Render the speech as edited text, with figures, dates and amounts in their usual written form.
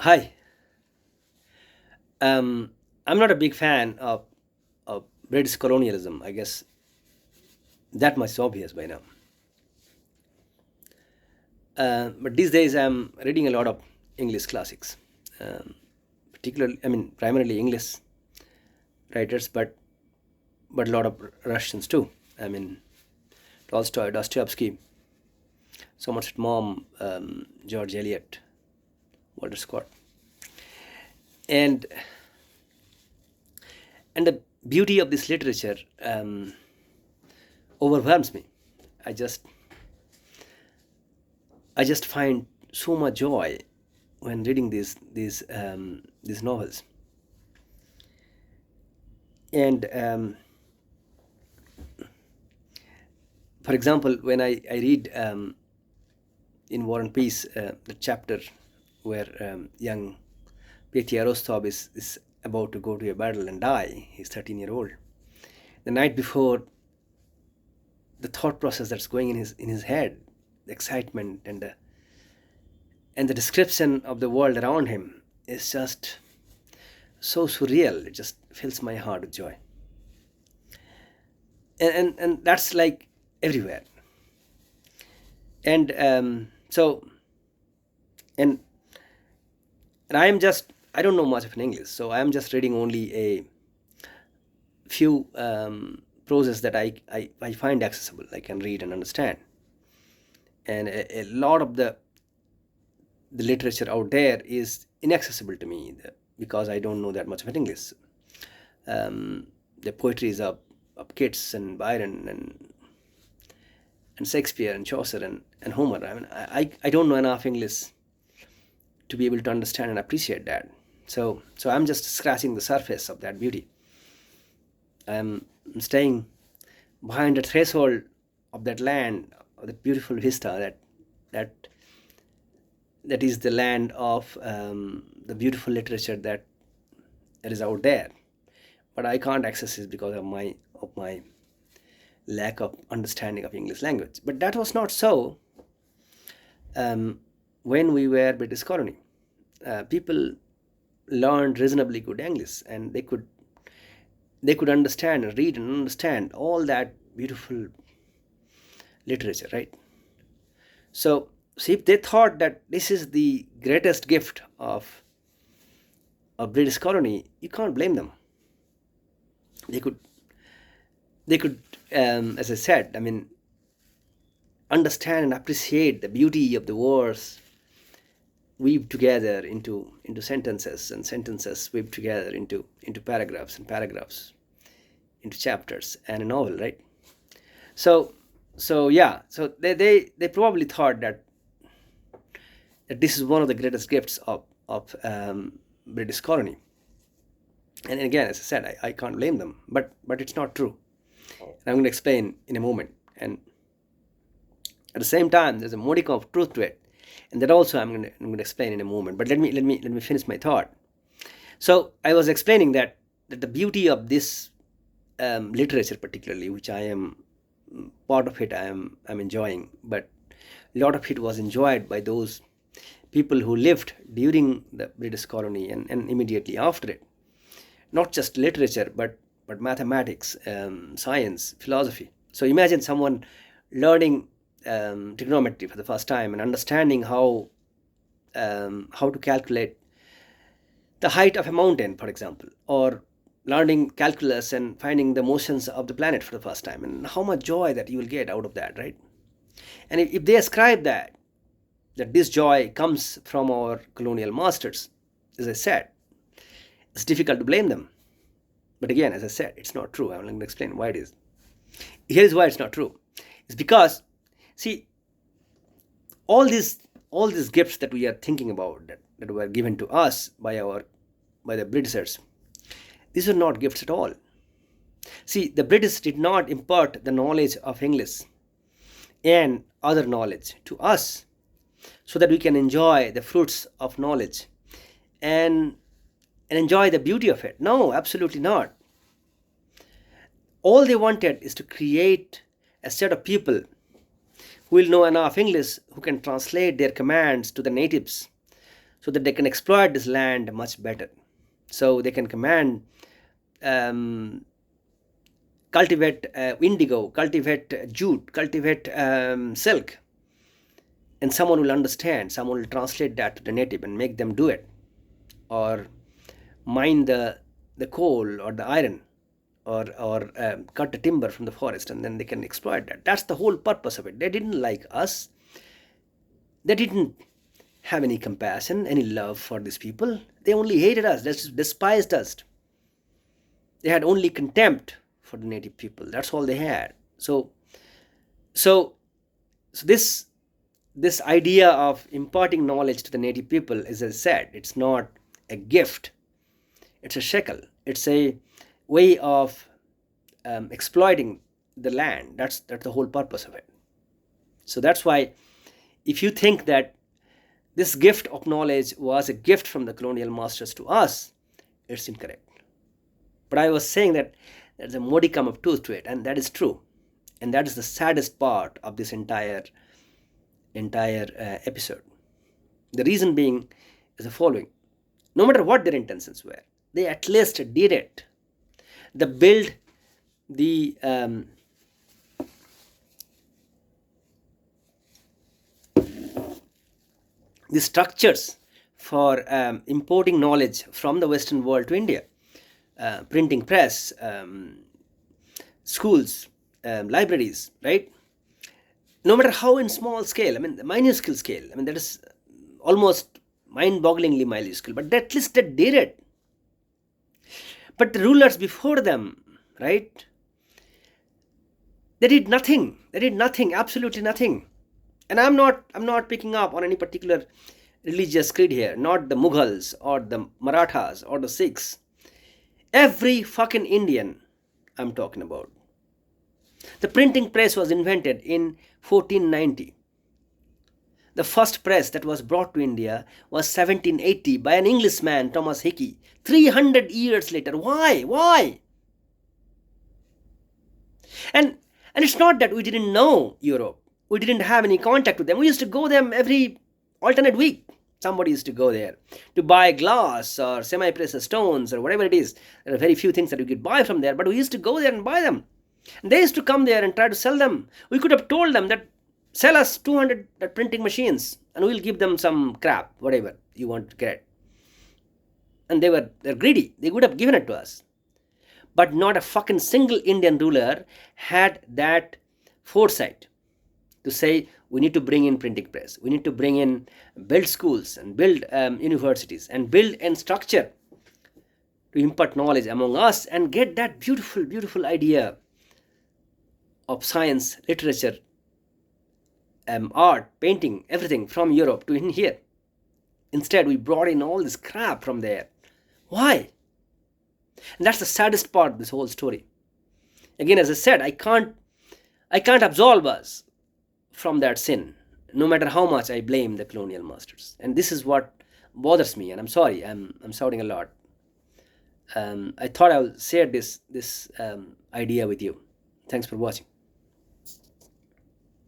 Hi. I'm not a big fan of British colonialism. I guess that much is obvious by now. But these days I'm reading a lot of English classics, particularly, primarily English writers, but a lot of Russians too. I mean, Tolstoy, Dostoevsky, Somerset Maugham, George Eliot, Walter Scott, and and the beauty of this literature overwhelms me. I just I just find so much joy when reading these novels. And for example, when I read in War and Peace the chapter where young Petya Rostov is about to go to a battle and die. He's 13-year-old. The night before, the thought process that's going in his head, the excitement and the description of the world around him is just so surreal. It just fills my heart with joy. And that's like everywhere. And and and I don't know much of an English, so I'm just reading only a few proses that I find accessible. I can read and understand. And a lot of the literature out there is inaccessible to me because I don't know that much of an English. The poetries of Keats and Byron and Shakespeare and Chaucer and Homer. I mean, I don't know enough English to be able to understand and appreciate that. So I'm just scratching the surface of that beauty. I'm staying behind the threshold of that land, of that beautiful vista that that is the land of the beautiful literature that is out there. But I can't access it because of my lack of understanding of English language. But that was not so when we were British colony. People learned reasonably good English, and they could understand and read and understand all that beautiful literature, right? So, see, if they thought that this is the greatest gift of British colony, you can't blame them. They could they could, as I said, I mean, understand and appreciate the beauty of the words weave together into sentences, and sentences weave together into paragraphs, and paragraphs into chapters and a novel, right? So yeah, so they probably thought that this is one of the greatest gifts of British colony. And again, as I said, I can't blame them, but it's not true. And I'm going to explain in a moment. And at the same time, there's a modicum of truth to it, and that also I'm going to explain in a moment. But let me finish my thought. So I was explaining that the beauty of this literature, particularly, which I am part of it, I'm enjoying, but a lot of it was enjoyed by those people who lived during the British colony and immediately after it. Not just literature, but mathematics, science, philosophy. So imagine someone learning trigonometry for the first time and understanding how to calculate the height of a mountain, for example, or learning calculus and finding the motions of the planet for the first time, and how much joy that you will get out of that, right? And if they ascribe that this joy comes from our colonial masters, as I said, it's difficult to blame them. But again, as I said, it's not true. I'm going to explain why it is. Here is why it's not true. It's because, see, all these gifts that we are thinking about that were given to us by the Britishers, these are not gifts at all. See, the British did not impart the knowledge of English and other knowledge to us so that we can enjoy the fruits of knowledge and enjoy the beauty of it. No, absolutely not. All they wanted is to create a set of people who will know enough English, who can translate their commands to the natives so that they can exploit this land much better. So they can command, um, cultivate indigo, cultivate jute, cultivate silk, and someone will understand, someone will translate that to the native and make them do it, or mine the coal or the iron, or cut the timber from the forest, and then they can exploit that. That's the whole purpose of it. They didn't like us. They didn't have any compassion, any love for these people. They only hated us. They just despised us. They had only contempt for the native people. That's all they had. So this idea of imparting knowledge to the native people is, as I said, it's not a gift. It's a shekel. It's a way of exploiting the land. That's the whole purpose of it. So that's why, if you think that this gift of knowledge was a gift from the colonial masters to us, it's incorrect. But I was saying that there's a modicum of truth to it, and that is true. And that is the saddest part of this entire episode. The reason being is the following: no matter what their intentions were, they at least did it. They build the structures for importing knowledge from the Western world to India. Printing press, schools, libraries, right? No matter how in small scale, I mean, the minuscule scale, I mean, that is almost mind-bogglingly minuscule, but at least they did it. But the rulers before them, right, they did nothing. They did nothing, absolutely nothing. And I'm not picking up on any particular religious creed here, not the Mughals or the Marathas or the Sikhs. Every fucking Indian I'm talking about. The printing press was invented in 1490. The first press that was brought to India was 1780 by an Englishman, Thomas Hickey. 300 years later. Why? And it's not that we didn't know Europe. We didn't have any contact with them. We used to go them every alternate week. Somebody used to go there to buy glass or semi-precious stones or whatever it is. There are very few things that we could buy from there, but we used to go there and buy them. And they used to come there and try to sell them. We could have told them that sell us 200 printing machines and we'll give them some crap, whatever you want to get. And they're greedy. They would have given it to us. But not a fucking single Indian ruler had that foresight to say, we need to bring in printing press. We need to build schools and build universities and build a structure to impart knowledge among us and get that beautiful, beautiful idea of science, literature, art, painting, everything from Europe to in here. Instead, we brought in all this crap from there. Why? And that's the saddest part of this whole story. Again, as I said, I can't absolve us from that sin, no matter how much I blame the colonial masters. And this is what bothers me. And I'm sorry, I'm shouting a lot. I thought I would share this idea with you. Thanks for watching.